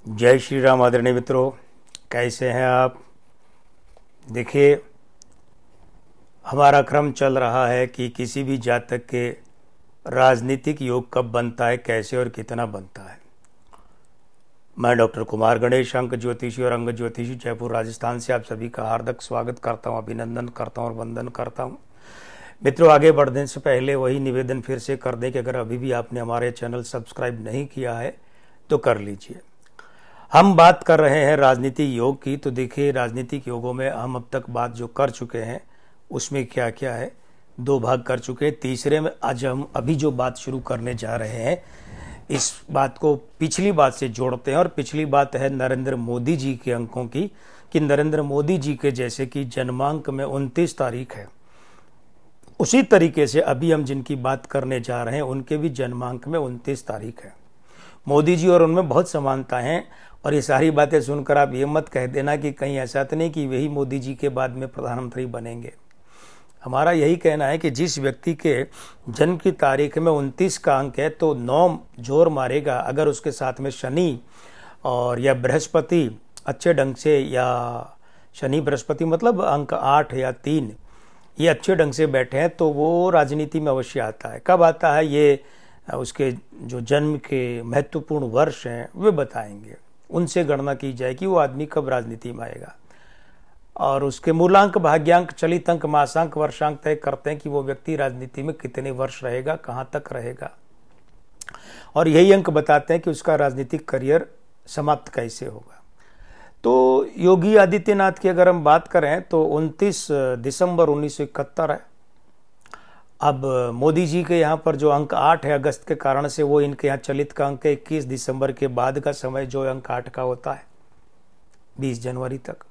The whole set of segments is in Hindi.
जय श्री राम आदरणीय मित्रों, कैसे हैं आप। देखिए, हमारा क्रम चल रहा है कि किसी भी जातक के राजनीतिक योग कब बनता है, कैसे और कितना बनता है। मैं डॉक्टर कुमार गणेश, अंक ज्योतिषी और अंग ज्योतिषी, जयपुर राजस्थान से आप सभी का हार्दिक स्वागत करता हूं, अभिनंदन करता हूं और वंदन करता हूं। मित्रों, आगे बढ़ने से पहले वही निवेदन फिर से कर दें कि अगर अभी भी आपने हमारे चैनल सब्सक्राइब नहीं किया है तो कर लीजिए। हम बात कर रहे हैं राजनीतिक योग की। तो देखिए, राजनीतिक योगों में हम अब तक बात जो कर चुके हैं उसमें क्या क्या है, दो भाग कर चुके हैं। तीसरे में आज हम अभी जो बात शुरू करने जा रहे हैं, इस बात को पिछली बात से जोड़ते हैं। और पिछली बात है नरेंद्र मोदी जी के अंकों की, कि नरेंद्र मोदी जी के जैसे कि जन्मांक में 29 तारीख है, उसी तरीके से अभी हम जिनकी बात करने जा रहे हैं उनके भी जन्मांक में 29 तारीख है। मोदी जी और उनमें बहुत समानता है। और ये सारी बातें सुनकर आप ये मत कह देना कि कहीं ऐसा तो नहीं कि वही मोदी जी के बाद में प्रधानमंत्री बनेंगे। हमारा यही कहना है कि जिस व्यक्ति के जन्म की तारीख में 29 का अंक है तो 9 जोर मारेगा। अगर उसके साथ में शनि और या बृहस्पति अच्छे ढंग से, या शनि बृहस्पति मतलब अंक 8 या 3 ये अच्छे ढंग से बैठे हैं तो वो राजनीति में अवश्य आता है। कब आता है ये उसके जो जन्म के महत्वपूर्ण वर्ष हैं वे बताएंगे। उनसे गणना की जाए कि वो आदमी कब राजनीति में आएगा। और उसके मूलांक, भाग्यांक, चलित अंक, मासांक, वर्षांक तय करते हैं कि वो व्यक्ति राजनीति में कितने वर्ष रहेगा, कहाँ तक रहेगा। और यही अंक बताते हैं कि उसका राजनीतिक करियर समाप्त कैसे होगा। तो योगी आदित्यनाथ की अगर हम बात करें तो 29 दिसंबर 1971 है। अब मोदी जी के यहाँ पर जो अंक 8 है अगस्त के कारण से, वो इनके यहाँ चलित का अंक 21 दिसंबर के बाद का समय जो अंक 8 का होता है 20 जनवरी तक।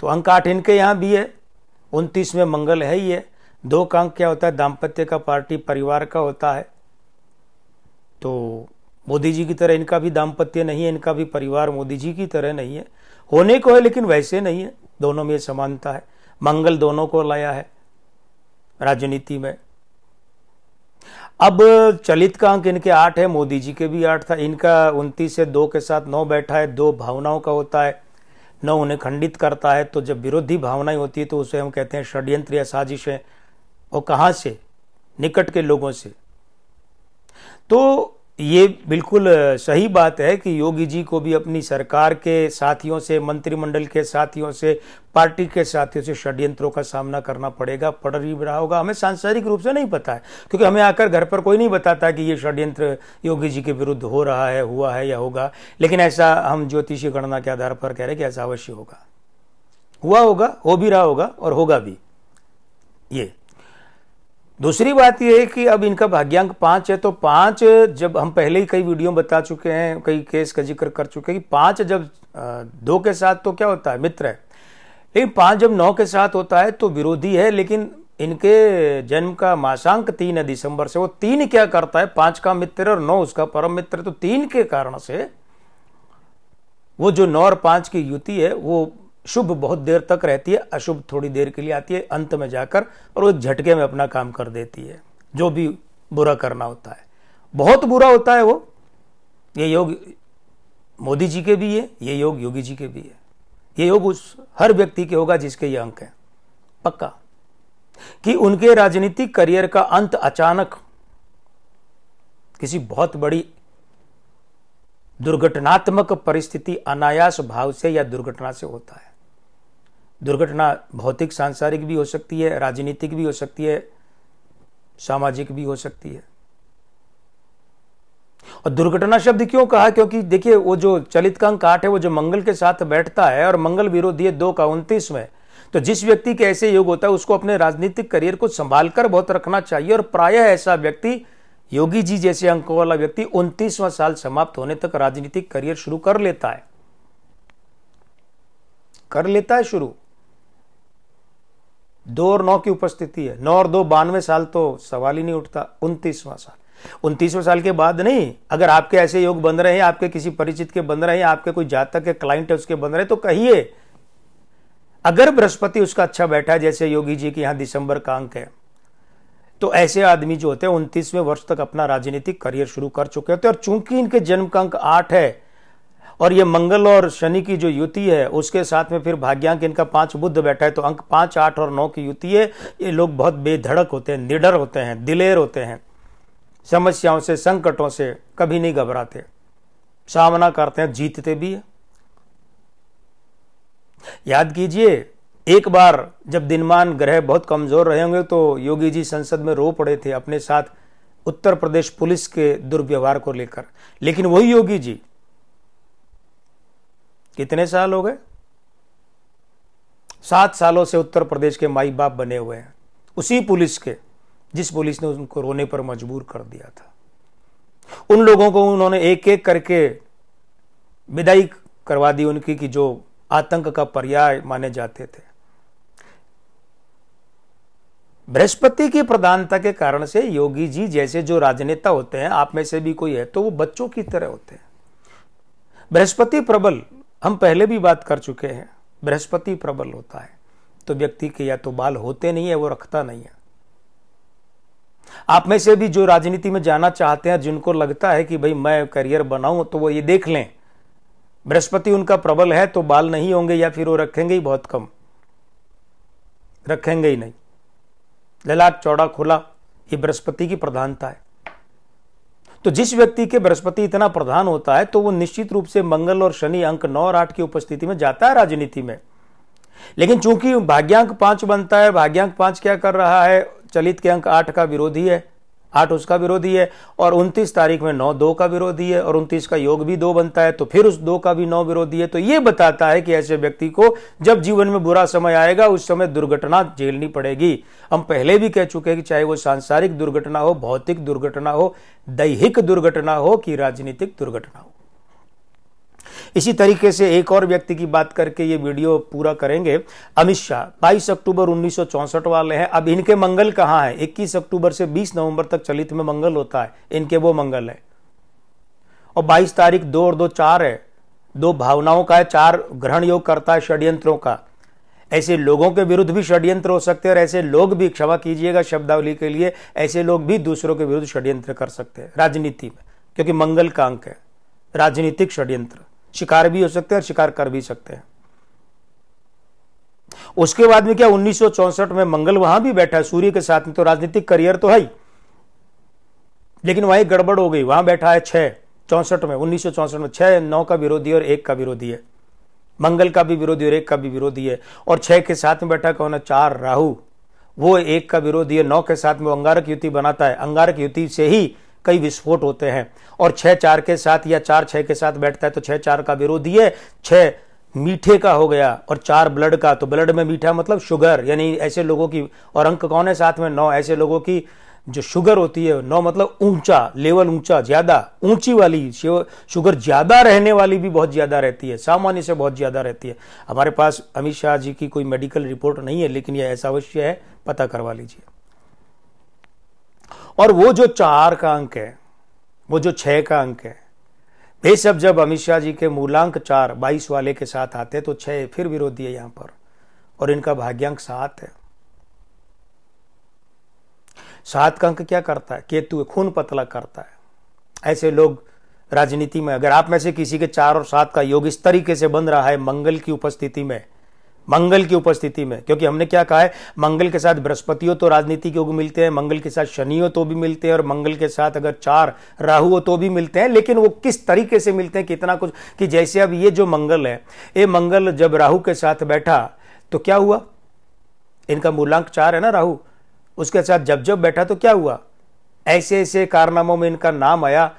तो अंक 8 इनके यहाँ भी है। 29 में मंगल है ही है। 2 का अंक क्या होता है, दाम्पत्य का, पार्टी, परिवार का होता है। तो मोदी जी की तरह इनका भी दाम्पत्य नहीं है, इनका भी परिवार मोदी जी की तरह नहीं है। होने को है लेकिन वैसे नहीं है। दोनों में समानता है। मंगल दोनों को लाया है राजनीति में। अब चलित का अंक इनके 8 है, मोदी जी के भी 8 था। इनका 29 से 2 के साथ 9 बैठा है। 2 भावनाओं का होता है, 9 उन्हें खंडित करता है। तो जब विरोधी भावनाएं होती है तो उसे हम कहते हैं षड्यंत्र या साजिशें। और कहां से, निकट के लोगों से। तो ये बिल्कुल सही बात है कि योगी जी को भी अपनी सरकार के साथियों से, मंत्रिमंडल के साथियों से, पार्टी के साथियों से षड्यंत्रों का सामना करना पड़ेगा, पड़ ही रहा होगा। हमें सांसारिक रूप से नहीं पता है, क्योंकि हमें आकर घर पर कोई नहीं बताता कि ये षड्यंत्र योगी जी के विरुद्ध हो रहा है, हुआ है या होगा। लेकिन ऐसा हम ज्योतिषीय गणना के आधार पर कह रहे हैं कि ऐसा अवश्य होगा, हुआ होगा, हो भी रहा होगा और होगा भी। ये दूसरी बात यह है कि अब इनका भाग्यांक 5 है। तो 5 जब हम पहले ही कई वीडियो बता चुके हैं, कई केस का जिक्र कर चुके हैं कि 5 जब 2 के साथ तो क्या होता है, मित्र है। लेकिन 5 जब 9 के साथ होता है तो विरोधी है। लेकिन इनके जन्म का मासांक 3 है दिसंबर से। वो 3 क्या करता है, 5 का मित्र और 9 उसका परम मित्र। तो 3 के कारण से वो जो 9 और 5 की युति है वो शुभ बहुत देर तक रहती है, अशुभ थोड़ी देर के लिए आती है अंत में जाकर, और वो एक झटके में अपना काम कर देती है। जो भी बुरा करना होता है बहुत बुरा होता है वो। ये योग मोदी जी के भी है, ये योग योगी जी के भी है। ये योग उस हर व्यक्ति के होगा जिसके ये अंक है पक्का, कि उनके राजनीतिक करियर का अंत अचानक किसी बहुत बड़ी दुर्घटनात्मक परिस्थिति, अनायास भाव से या दुर्घटना से होता है। दुर्घटना भौतिक सांसारिक भी हो सकती है, राजनीतिक भी हो सकती है, सामाजिक भी हो सकती है। और दुर्घटना शब्द क्यों कहा, क्योंकि देखिए वो जो चलित का अंक 8 है वो जो मंगल के साथ बैठता है और मंगल विरोधी है 2 का 29 में। तो जिस व्यक्ति के ऐसे योग होता है उसको अपने राजनीतिक करियर को संभाल कर बहुत रखना चाहिए। और प्रायः ऐसा व्यक्ति, योगी जी जैसे अंकों वाला व्यक्ति 29वां साल समाप्त होने तक राजनीतिक करियर शुरू कर लेता है, शुरू। 2 और 9 की उपस्थिति है। 9 और 2 92 साल तो सवाल ही नहीं उठता। 29वां साल, 29वें साल के बाद नहीं। अगर आपके ऐसे योग बन रहे हैं, आपके किसी परिचित के बन रहे हैं, आपके कोई जातक के क्लाइंट है उसके बन रहे हैं, तो कहिए। अगर बृहस्पति उसका अच्छा बैठा है, जैसे योगी जी के यहां दिसंबर का अंक है, तो ऐसे आदमी जो होते हैं 29वें वर्ष तक अपना राजनीतिक करियर शुरू कर चुके होते हैं। और चूंकि इनके जन्म का अंक 8 है और ये मंगल और शनि की जो युति है उसके साथ में फिर भाग्यांक इनका 5 बुध बैठा है, तो अंक 5, 8 और 9 की युति है। ये लोग बहुत बेधड़क होते हैं, निडर होते हैं, दिलेर होते हैं, समस्याओं से, संकटों से कभी नहीं घबराते, सामना करते हैं, जीतते भी है। याद कीजिए, एक बार जब दिनमान ग्रह बहुत कमजोर रहे होंगे तो योगी जी संसद में रो पड़े थे अपने साथ उत्तर प्रदेश पुलिस के दुर्व्यवहार को लेकर। लेकिन वही योगी जी कितने साल हो गए, 7 सालों से उत्तर प्रदेश के माई बाप बने हुए हैं, उसी पुलिस के जिस पुलिस ने उनको रोने पर मजबूर कर दिया था। उन लोगों को उन्होंने एक एक करके विदाई करवा दी उनकी, कि जो आतंक का पर्याय माने जाते थे। बृहस्पति की प्रधानता के कारण से योगी जी जैसे जो राजनेता होते हैं, आप में से भी कोई है तो वो बच्चों की तरह होते हैं। बृहस्पति प्रबल, हम पहले भी बात कर चुके हैं, बृहस्पति प्रबल होता है तो व्यक्ति के या तो बाल होते नहीं है, वो रखता नहीं है। आप में से भी जो राजनीति में जाना चाहते हैं, जिनको लगता है कि भाई मैं करियर बनाऊं, तो वो ये देख लें, बृहस्पति उनका प्रबल है तो बाल नहीं होंगे, या फिर वो रखेंगे ही बहुत कम, रखेंगे ही नहीं। ललाट चौड़ा खुला, ये बृहस्पति की प्रधानता है। तो जिस व्यक्ति के बृहस्पति इतना प्रधान होता है तो वो निश्चित रूप से मंगल और शनि अंक 9 और 8 की उपस्थिति में जाता है राजनीति में। लेकिन चूंकि भाग्यांक 5 बनता है, भाग्यांक 5 क्या कर रहा है, चलित के अंक 8 का विरोधी है, 8 उसका विरोधी है, और 29 तारीख में 9 2 का विरोधी है, और 29 का योग भी 2 बनता है, तो फिर उस 2 का भी 9 विरोधी है। तो ये बताता है कि ऐसे व्यक्ति को जब जीवन में बुरा समय आएगा उस समय दुर्घटना झेलनी पड़ेगी। हम पहले भी कह चुके हैं कि चाहे वो सांसारिक दुर्घटना हो, भौतिक दुर्घटना हो, दैहिक दुर्घटना हो कि राजनीतिक दुर्घटना हो। इसी तरीके से एक और व्यक्ति की बात करके ये वीडियो पूरा करेंगे। अमित शाह 22 अक्टूबर 1964 वाले हैं। अब इनके मंगल कहाँ है, 21 अक्टूबर से 20 नवंबर तक चलित में मंगल होता है, इनके वो मंगल है। और 22 तारीख 2 और 2 4 है, 2 भावनाओं का है, 4 ग्रहण योग करता है षड्यंत्रों का। ऐसे लोगों के विरुद्ध भी षड्यंत्र हो सकते हैं, और ऐसे लोग भी, क्षमा कीजिएगा शब्दावली के लिए, ऐसे लोग भी दूसरों के विरुद्ध षड्यंत्र कर सकते हैं राजनीति में, क्योंकि मंगल का अंक है। राजनीतिक षड्यंत्र शिकार भी हो सकते हैं और शिकार कर भी सकते हैं। उसके बाद में क्या, 1964 में मंगल वहां भी बैठा है सूर्य के साथ में, तो राजनीतिक करियर तो है ही, लेकिन वहीं गड़बड़ हो गई। वहां बैठा है 6 64 में, 1964 में 6 9 का विरोधी और 1 का विरोधी है, मंगल का भी विरोधी और 1 का भी विरोधी है। और 6 के साथ में बैठा कौन है, 4 राहु, वो 1 का विरोधी है। 9 के साथ में अंगारक युति बनाता है, अंगारक युति से ही कई विस्फोट होते हैं। और 6 4 के साथ या 4 6 के साथ बैठता है तो 6 4 का विरोधी है। 6 मीठे का हो गया और 4 ब्लड का, तो ब्लड में मीठा मतलब शुगर, यानी ऐसे लोगों की, और अंक कौन है साथ में 9, ऐसे लोगों की जो शुगर होती है 9 मतलब ऊंचा, लेवल ऊंचा, ज्यादा ऊंची वाली शुगर ज्यादा रहने वाली भी बहुत ज्यादा रहती है, सामान्य से बहुत ज्यादा रहती है। हमारे पास अमित शाह जी की कोई मेडिकल रिपोर्ट नहीं है, लेकिन यह ऐसा अवश्य है, पता करवा लीजिए। और वो जो 4 का अंक है, वो जो 6 का अंक है, ये सब जब अमित शाह जी के मूलांक 4 22 वाले के साथ आते तो 6 फिर विरोधी है यहां पर, और इनका भाग्यांक 7 है। 7 का अंक क्या करता है, केतु, खून पतला करता है। ऐसे लोग राजनीति में, अगर आप में से किसी के 4 और 7 का योग इस तरीके से बन रहा है मंगल की उपस्थिति में, मंगल की उपस्थिति में, क्योंकि हमने क्या कहा है, मंगल के साथ बृहस्पति हो तो राजनीतिक योग मिलते हैं, मंगल के साथ शनि हो तो भी मिलते हैं, और मंगल के साथ अगर 4 राहु हो तो भी मिलते हैं। लेकिन वो किस तरीके से मिलते हैं, कितना कुछ, कि जैसे अब ये जो मंगल है, ये मंगल जब राहु के साथ बैठा तो क्या हुआ, इनका मूलांक 4 है ना राहु, उसके साथ जब जब बैठा तो क्या हुआ, ऐसे ऐसे कारनामों में इनका नाम आया।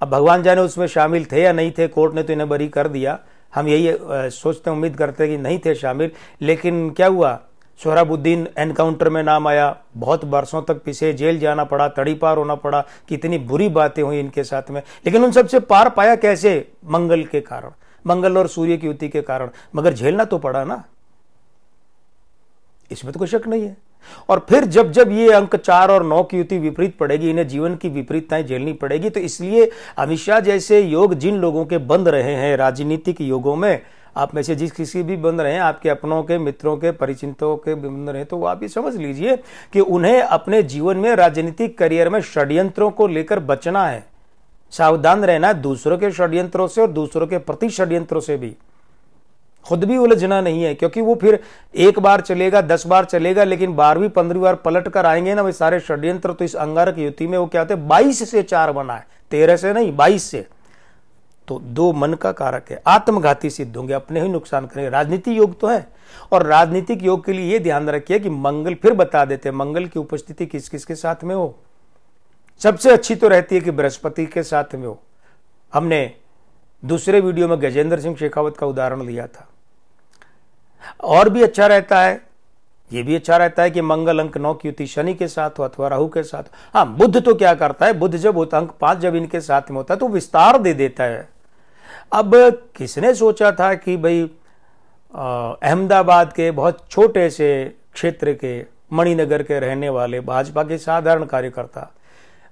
अब भगवान जाने उसमें शामिल थे या नहीं थे, कोर्ट ने तो इन्हें बरी कर दिया, हम यही सोचते उम्मीद करते कि नहीं थे शामिल। लेकिन क्या हुआ, सोहराबुद्दीन एनकाउंटर में नाम आया, बहुत बरसों तक पीछे जेल जाना पड़ा, तड़ीपार होना पड़ा, कितनी बुरी बातें हुई इनके साथ में, लेकिन उन सबसे पार पाया कैसे, मंगल के कारण, मंगल और सूर्य की युति के कारण, मगर झेलना तो पड़ा ना, इसमें तो कोई शक नहीं है। और फिर जब जब ये अंक 4 और 9 की युति विपरीत पड़ेगी, इन्हें जीवन की विपरीतताएं झेलनी पड़ेगी। तो इसलिए अमित शाह जैसे योग जिन लोगों के बन रहे हैं राजनीतिक योगों में, आप में से जिस किसी भी बन रहे हैं, आपके अपनों के, मित्रों के, परिचितों के बन रहे हैं, तो आप ये समझ लीजिए कि उन्हें अपने जीवन में राजनीतिक करियर में षड्यंत्रों को लेकर बचना है। सावधान रहना दूसरों के षड्यंत्रों से और दूसरों के प्रति षड्यंत्रों से भी। खुद भी उलझना नहीं है, क्योंकि वो फिर एक बार चलेगा, 10 बार चलेगा, लेकिन 12वीं 15वीं बार पलट कर आएंगे ना वे सारे षड्यंत्र। तो इस अंगारक युति में वो क्या होते हैं, 22 से 4 बना है, 13 से नहीं 22 से। तो 2 मन का कारक है, आत्मघाती सिद्ध होंगे, अपने ही नुकसान करेंगे। राजनीति योग तो है, और राजनीतिक योग के लिए ये ध्यान रखिए कि मंगल, फिर बता देते हैं मंगल की उपस्थिति किस किस के साथ में हो। सबसे अच्छी तो रहती है कि बृहस्पति के साथ में हो। हमने दूसरे वीडियो में गजेंद्र सिंह शेखावत का उदाहरण लिया था। और भी अच्छा रहता है, ये भी अच्छा रहता है कि मंगल अंक 9 की युति शनि के साथ हो अथवा राहु के साथ। हाँ, बुध तो क्या करता है, बुध जब होता अंक 5 जब इनके साथ में होता है तो विस्तार दे देता है। अब किसने सोचा था कि भाई अहमदाबाद के बहुत छोटे से क्षेत्र के मणिनगर के रहने वाले भाजपा के साधारण कार्यकर्ता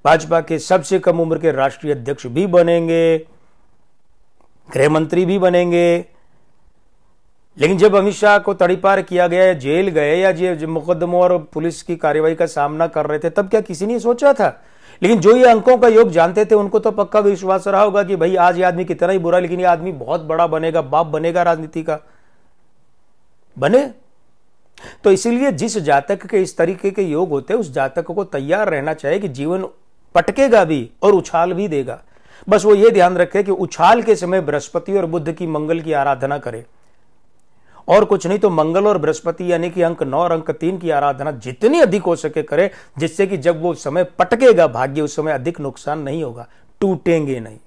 भाजपा के सबसे कम उम्र के राष्ट्रीय अध्यक्ष भी बनेंगे, गृह मंत्री भी बनेंगे। लेकिन जब अमित शाह को तड़ीपार किया गया या जेल गए या जो मुकदमों और पुलिस की कार्रवाई का सामना कर रहे थे, तब क्या किसी ने सोचा था? लेकिन जो ये अंकों का योग जानते थे उनको तो पक्का विश्वास रहा होगा कि भाई आज ये आदमी कितना ही बुरा, लेकिन ये आदमी बहुत बड़ा बनेगा, बाप बनेगा राजनीति का, बने। तो इसीलिए जिस जातक के इस तरीके के योग होते हैं उस जातक को तैयार रहना चाहिए कि जीवन पटकेगा भी और उछाल भी देगा। बस वो ये ध्यान रखे कि उछाल के समय बृहस्पति और बुध की, मंगल की आराधना करे, और कुछ नहीं तो मंगल और बृहस्पति यानी कि अंक 9 और अंक 3 की आराधना जितनी अधिक हो सके करे, जिससे कि जब वो समय पटकेगा भाग्य, उस समय अधिक नुकसान नहीं होगा, टूटेंगे नहीं।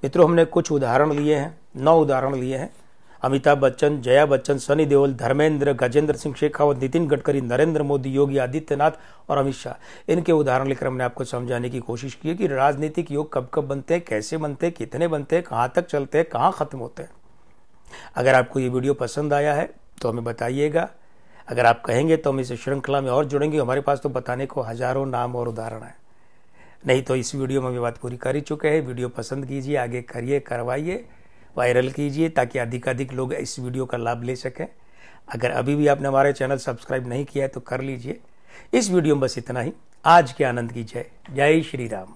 मित्रों, हमने कुछ उदाहरण लिए हैं, 9 उदाहरण लिए हैं। अमिताभ बच्चन, जया बच्चन, सनी देओल, धर्मेंद्र, गजेंद्र सिंह शेखावत, नितिन गडकरी, नरेंद्र मोदी, योगी आदित्यनाथ और अमित शाह। इनके उदाहरण लेकर हमने आपको समझाने की कोशिश की है कि राजनीतिक योग कब कब बनते हैं, कैसे बनते हैं, कितने बनते हैं, कहां तक चलते हैं, कहां खत्म होते हैं। अगर आपको ये वीडियो पसंद आया है तो हमें बताइएगा। अगर आप कहेंगे तो हम इस श्रृंखला में और जुड़ेंगे। हमारे पास तो बताने को हजारों नाम और उदाहरण है। नहीं तो इस वीडियो में हम बात पूरी कर ही चुके हैं। वीडियो पसंद कीजिए, आगे करिए, करवाइए, वायरल कीजिए, ताकि अधिकाधिक लोग इस वीडियो का लाभ ले सकें। अगर अभी भी आपने हमारे चैनल सब्सक्राइब नहीं किया है तो कर लीजिए। इस वीडियो में बस इतना ही। आज के आनंद की जय। जय श्री राम।